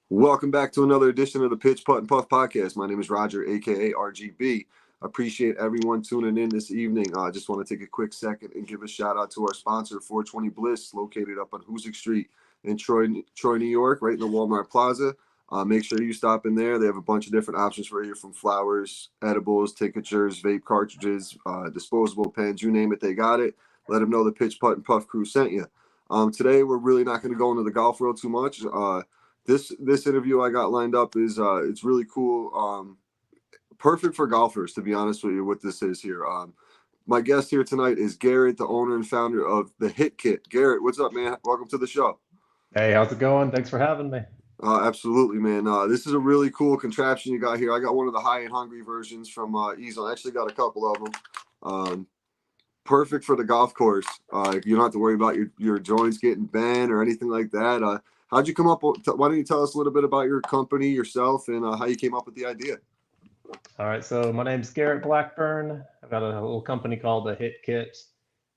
Welcome back to another edition of the Pitch Putt and Puff podcast. My name is Roger, aka RGB. Appreciate everyone tuning in this evening. I just want to take a quick second and give a shout out to our sponsor, 420 Bliss, located up on Hoosick Street in Troy, New York, right in the Walmart Plaza. Make sure you stop in there. They have a bunch of different options for you, from flowers, edibles, tinctures, vape cartridges, disposable pens, you name it, they got it. Let them know the Pitch Putt and Puff crew sent you. Today, we're really not going to go into the golf world too much. This interview I got lined up is it's really cool. Perfect for golfers, to be honest with you. What this is here. My guest here tonight is Garrett, the owner and founder of the HitKit. Garrett, what's up, man? Welcome to the show. Hey, how's it going? Thanks for having me. Absolutely, man. This is a really cool contraption you got here. I got one of the high and hungry versions from Easel. I actually got a couple of them. Perfect for the golf course. You don't have to worry about your joints getting bent or anything like that. How'd you come up? Why don't you tell us a little bit about your company, yourself, and how you came up with the idea? All right, so my name's Garrett Blackburn. I've got a little company called the HitKit,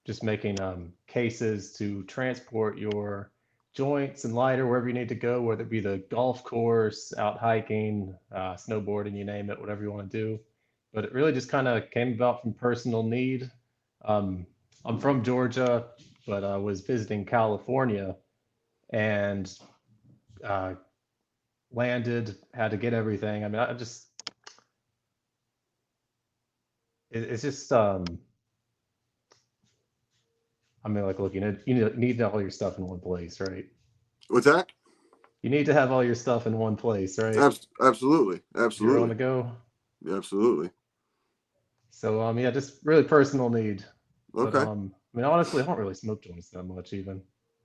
just making cases to transport your joints and lighter wherever you need to go, whether it be the golf course, out hiking, snowboarding, you name it, whatever you want to do. But it really just kind of came about from personal need. I'm from Georgia, but I was visiting California and landed, had to get everything. I mean, it's just, I mean, like, look, you need all your stuff in one place, right? What's that? You need to have all your stuff in one place, right? Absolutely, You're on the absolutely, go. absolutely. So, yeah, just really personal need. But, Okay. I mean, honestly, I don't really smoke joints that much, even.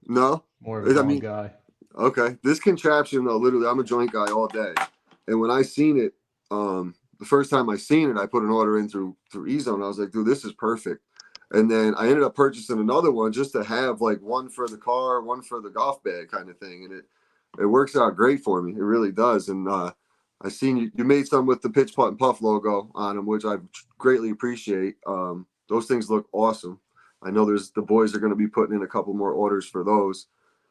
No, More of a I bong mean, guy. okay. This contraption, though, literally, I'm a joint guy all day, and when I seen it, the first time I seen it, I put an order in through eZone. I was like, dude, this is perfect. And then I ended up purchasing another one just to have like one for the car, one for the golf bag kind of thing, and it works out great for me. It really does. And I seen you made some with the Pitch Putt and Puff logo on them, which I greatly appreciate. Those things look awesome. I know the boys are going to be putting in a couple more orders for those.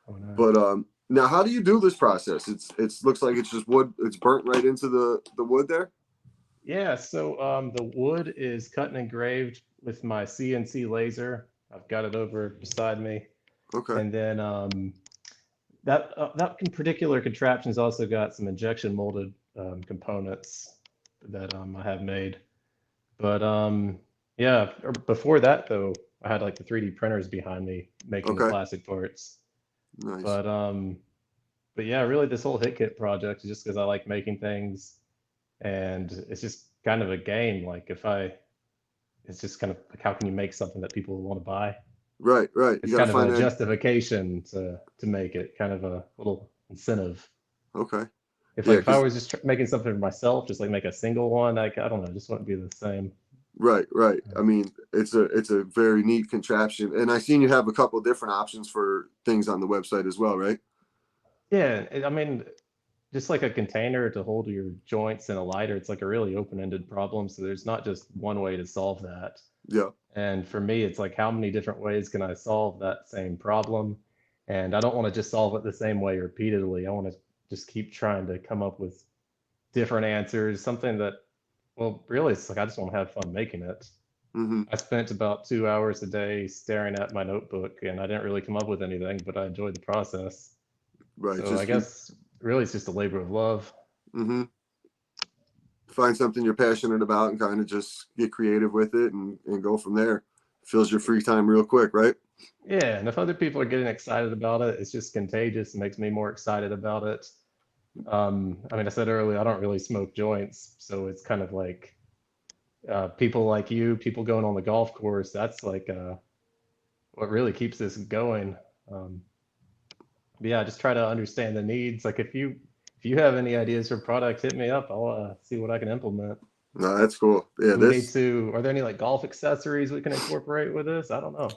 Oh, nice. But now, how do you do this process? It looks like it's just wood. It's burnt right into the wood there. Yeah, so the wood is cut and engraved with my CNC laser. I've got it over beside me. Okay. And then that particular contraption's also got some injection molded components that I have made. But yeah, before that though, I had like the 3D printers behind me making the Okay. plastic parts. Nice. But yeah, really this whole HitKit project is just because I like making things, and it's just kind of a game. Like it's just kind of like, how can you make something that people want to buy? Right. Right. You It's got to kind of find a that. justification to make it, kind of a little incentive. Okay. If Yeah. like if I Because was just making something for myself, just like make a single one, like I don't know, just wouldn't be the same. right. Right. I mean, it's a very neat contraption, and I seen you have a couple of different options for things on the website as well, right? Yeah, I mean, just like a container to hold your joints and a lighter, it's like a really open-ended problem. So there's not just one way to solve that. Yeah. And for me, it's like, how many different ways can I solve that same problem? And I don't want to just solve it the same way repeatedly. I want to just keep trying to come up with different answers, something that, well, really, it's like I just want to have fun making it. Mm-hmm. I spent about 2 hours a day staring at my notebook, and I didn't really come up with anything, but I enjoyed the process. Right. So I Just keep. guess really it's just a labor of love. Mm-hmm. Find something you're passionate about and kind of just get creative with it and go from there. Fills your free time real quick, right? Yeah, and if other people are getting excited about it, it's just contagious. It makes me more excited about it. I mean, I said earlier, I don't really smoke joints, so it's kind of like people like you, people going on the golf course. That's like what really keeps this going. Um, but yeah, just try to understand the needs. Like if you have any ideas for products, hit me up. I'll see what I can implement. No, that's cool. Yeah, Do we need this. to? Are there any like golf accessories we can incorporate with this? I don't know.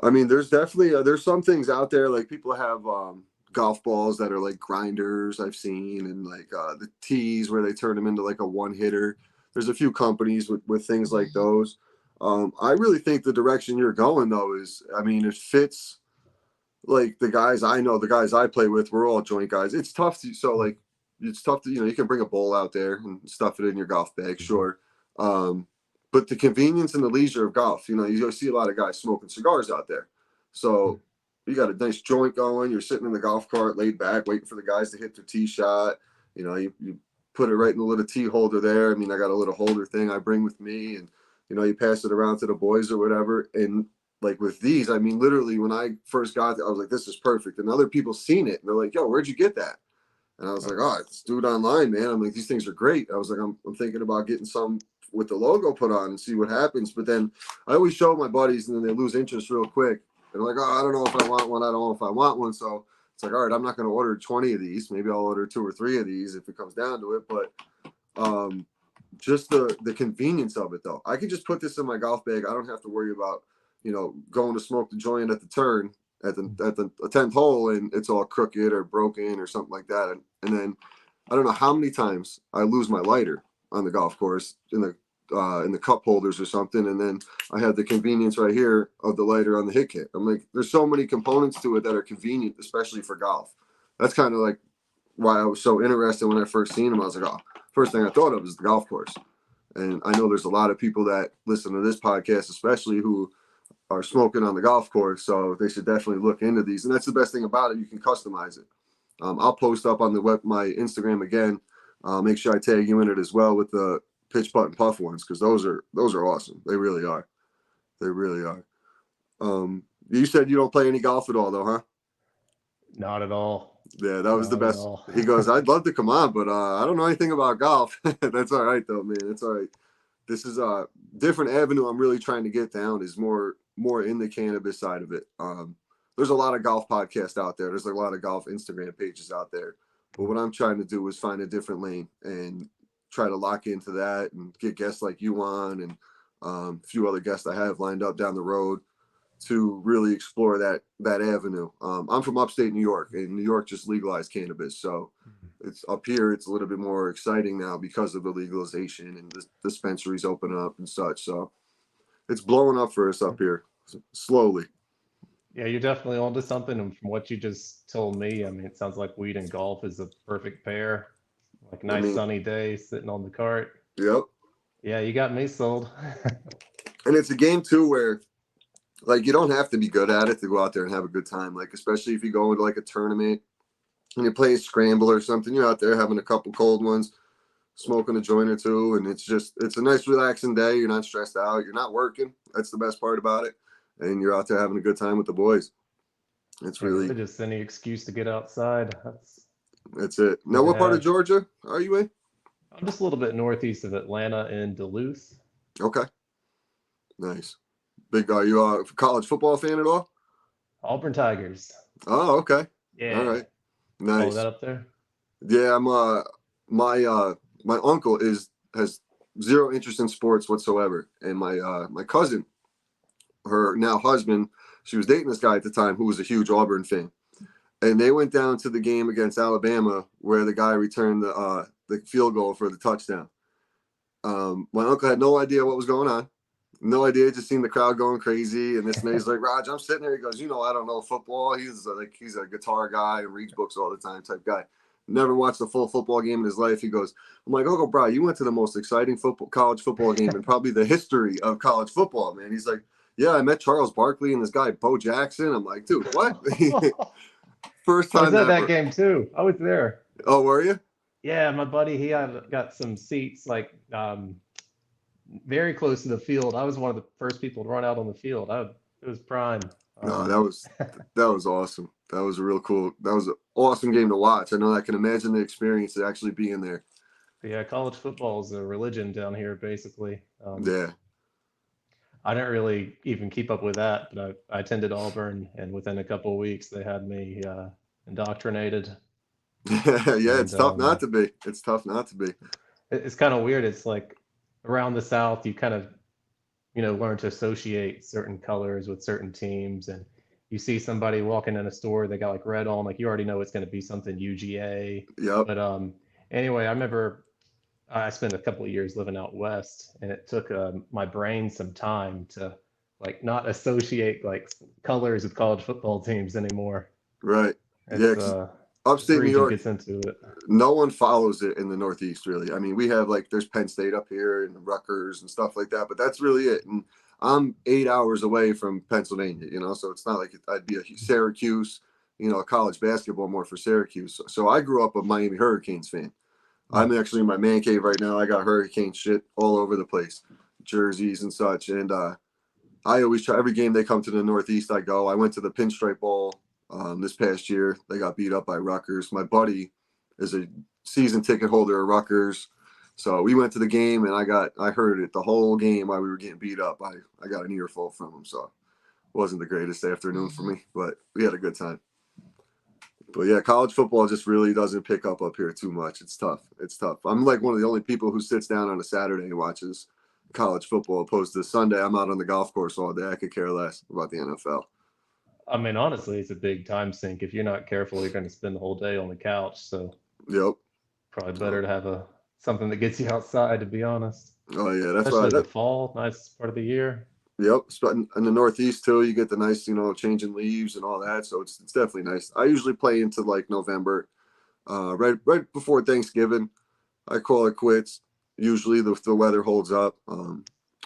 I mean, there's definitely there's some things out there like people have golf balls that are like grinders I've seen, and like the tees where they turn them into like a one hitter. There's a few companies with things like those. I really think the direction you're going though is, I mean, it fits like the guys I know, the guys I play with, we're all joint guys. It's tough to, so like it's tough to, you can bring a bowl out there and stuff it in your golf bag, sure. Um, but the convenience and the leisure of golf, you see a lot of guys smoking cigars out there. So you got a nice joint going. You're sitting in the golf cart, laid back, waiting for the guys to hit their tee shot. You put it right in the little tee holder there. I mean, I got a little holder thing I bring with me, and you pass it around to the boys or whatever. And like with these, I mean, literally when I first got it, I was like, this is perfect. And other people seen it and they're like, yo, where'd you get that? And I was like, oh, it's dude online, man. I'm like, these things are great. I was like, I'm thinking about getting some with the logo put on and see what happens. But then I always show my buddies and then they lose interest real quick. They're like, oh, I don't know if I want one. I don't know if I want one. So it's like, all right, I'm not going to order 20 of these. Maybe I'll order 2 or 3 of these if it comes down to it. But just the convenience of it, though. I can just put this in my golf bag. I don't have to worry about, going to smoke the joint at the turn at the 10th hole and it's all crooked or broken or something like that. And then I don't know how many times I lose my lighter on the golf course in the cup holders or something, and then I have the convenience right here of the lighter on the HitKit. I'm like, there's so many components to it that are convenient, especially for golf. That's kind of like why I was so interested when I first seen them. I was like, oh, first thing I thought of is the golf course. And I know there's a lot of people that listen to this podcast, especially who are smoking on the golf course, so they should definitely look into these. And that's the best thing about it. You can customize it. I'll post up on my Instagram again. Make sure I tag you in it as well with the pitch putt and puff ones, because those are awesome. They really are. They really are. You said you don't play any golf at all, though, huh? Not at all. Yeah, that was Not the at best. all. He goes, I'd love to come on, but I don't know anything about golf. That's all right, though, man. It's all right. This is a different avenue I'm really trying to get down, is more in the cannabis side of it. There's a lot of golf podcasts out there. There's a lot of golf Instagram pages out there. But what I'm trying to do is find a different lane and try to lock into that and get guests like you on, and a few other guests I have lined up down the road to really explore that avenue. I'm from upstate New York, and New York just legalized cannabis. So it's up here. It's a little bit more exciting now because of the legalization and the dispensaries open up and such. So it's blowing up for us up here slowly. Yeah, you're definitely onto something. And from what you just told me, I mean, it sounds like weed and golf is a perfect pair. Like a I nice mean, sunny day sitting on the cart. yep. Yeah, you got me sold. And it's a game too where, like, you don't have to be good at it to go out there and have a good time. Like, especially if you go into like a tournament and you play a scramble or something, you're out there having a couple cold ones, smoking a joint or two, and it's a nice relaxing day. You're not stressed out. You're not working. That's the best part about it. And you're out there having a good time with the boys. It's Yeah, really really just any excuse to get outside. that's it. Now, Good to what part of have. Georgia are you in? I'm just a little bit northeast of Atlanta in Duluth. Okay, nice. Big guy. You a college football fan at all? Auburn Tigers. Oh, okay. All Yeah. right. Follow that Nice. up there? Yeah, my uncle has zero interest in sports whatsoever, and my cousin, her now husband, she was dating this guy at the time who was a huge Auburn fan, and they went down to the game against Alabama where the guy returned the field goal for the touchdown. My uncle had no idea what was going on, no idea, just seen the crowd going crazy, and he's like, Raj, I'm sitting there. He goes, I don't know football. He's a guitar guy and reads books all the time type guy. Never watched a full football game in his life. He goes, I'm like, Uncle Brian, you went to the most exciting college football game in probably the history of college football, man. He's like, yeah, I met Charles Barkley and this guy Bo Jackson. I'm like, dude, what? First I was time at that ever. game too. I was there. Oh, were you? Yeah, my buddy, he had got some seats like very close to the field. I was one of the first people to run out on the field. It was prime. No, Um, that was awesome. That was a real cool. That was an awesome game to watch. I know I can imagine the experience of actually being there. yeah, college football is a religion down here, basically. Yeah, I didn't really even keep up with that, but I attended Auburn, and within a couple of weeks, they had me indoctrinated. yeah. And It's tough not to be. It's tough not to be. it's kind of weird. It's like around the South, you kind of learn to associate certain colors with certain teams, and you see somebody walking in a store, they got like red on, like you already know it's going to be something UGA. Yep. But anyway, I remember I spent a couple of years living out west, and it took my brain some time to like not associate like colors with college football teams anymore. Right. Yeah. It's 'Cause This upstate New region York, gets into it. no one follows it in the Northeast, really. I mean, we have like there's Penn State up here and Rutgers and stuff like that, but that's really it. And I'm 8 hours away from Pennsylvania, so it's not like I'd be a Syracuse, college basketball more for Syracuse. So I grew up a Miami Hurricanes fan. I'm actually in my man cave right now. I got Hurricane shit all over the place, jerseys and such. And I always try every game they come to the Northeast. I go. I went to the Pinstripe Bowl this past year. They got beat up by Rutgers. My buddy is a season ticket holder at Rutgers, so we went to the game and I heard it the whole game while we were getting beat up. I got an earful from him, so it wasn't the greatest afternoon for me, but we had a good time. But yeah, college football just really doesn't pick up here too much. It's tough. It's tough. I'm like one of the only people who sits down on a Saturday and watches college football, opposed to Sunday. I'm out on the golf course all day. I could care less about the NFL. I mean, honestly, it's a big time sink. If you're not careful, you're going to spend the whole day on the couch. So Yep. probably better to have something that gets you outside, to be honest. Oh yeah, that's Especially right. the fall, nice part of the year. Yep, in the Northeast too, you get the nice, changing leaves and all that. So it's definitely nice. I usually play into like November, right before Thanksgiving. I call it quits. Usually the weather holds up.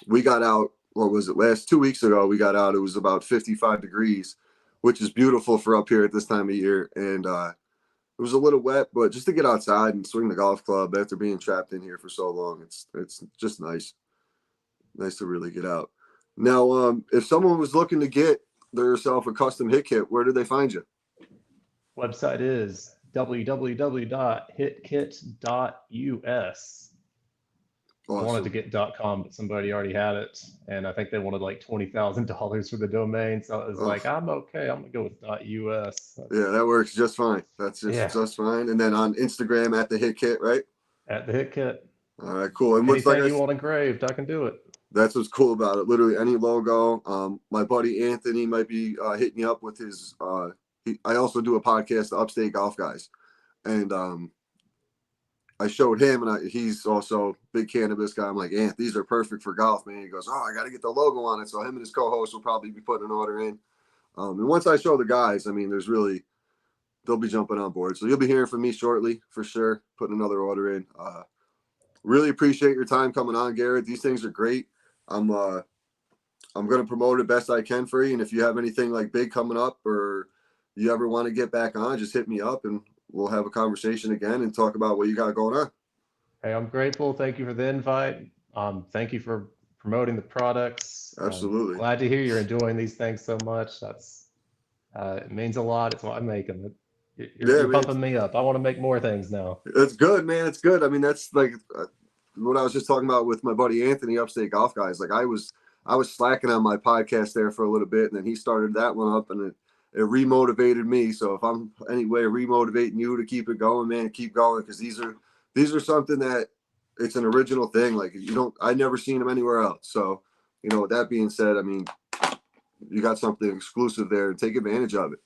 We got out. What was it? Last 2 weeks ago, we got out. It was about 55 degrees, which is beautiful for up here at this time of year. And it was a little wet, but just to get outside and swing the golf club after being trapped in here for so long, it's just nice. Nice to really get out. Now, if someone was looking to get themselves a custom hit kit, where do they find you? Website is www.hitkit.us. Awesome. I wanted to get .com, but somebody already had it, and I think they wanted like $20,000 for the domain. So I was like, I'm okay. I'm gonna go with .us. Yeah, that works just fine. That's just fine. And then on Instagram at the hit kit, right? At the HitKit. All right, cool. And what's Anything you want engraved, I can do it. That's what's cool about it. Literally any logo. My buddy Anthony might be hitting you up with his. I also do a podcast, the Upstate Golf Guys, and I showed him, and he's also a big cannabis guy. I'm like, Ant, these are perfect for golf, man. He goes, oh, I got to get the logo on it. So him and his co-host will probably be putting an order in. And once I show the guys, I mean, they'll be jumping on board. So you'll be hearing from me shortly for sure. Putting another order in. Really appreciate your time coming on, Garrett. These things are great. I'm going to promote it best I can for you. And if you have anything like big coming up or you ever want to get back on, just hit me up and we'll have a conversation again and talk about what you got going on. Hey, I'm grateful. Thank you for the invite. Thank you for promoting the products. Absolutely. Glad to hear you're enjoying these things so much. It means a lot. It's why I make them. You're pumping me up. I want to make more things now. It's good, man. It's good. I mean, that's like what I was just talking about with my buddy Anthony, Upstate Golf Guys. Like I was slacking on my podcast there for a little bit, and then he started that one up, and it remotivated me. So if I'm anyway remotivating you to keep it going, man, keep going, because these are something that it's an original thing. Like I never seen them anywhere else. So with that being said, I mean, you got something exclusive there, and take advantage of it.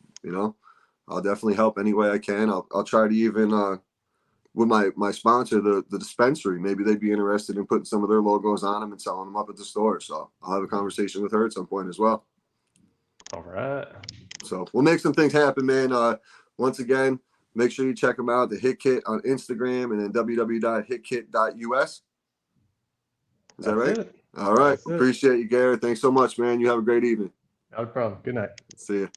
I'll definitely help any way I can. I'll try to even with my sponsor, the dispensary, maybe they'd be interested in putting some of their logos on them and selling them up at the store. So I'll have a conversation with her at some point as well. All right. So we'll make some things happen, man. Once again, make sure you check them out, the HitKit on Instagram and then www.hitkit.us. Is that right? All right. Appreciate you, Garrett. Thanks so much, man. You have a great evening. Not a problem. Good night. See you.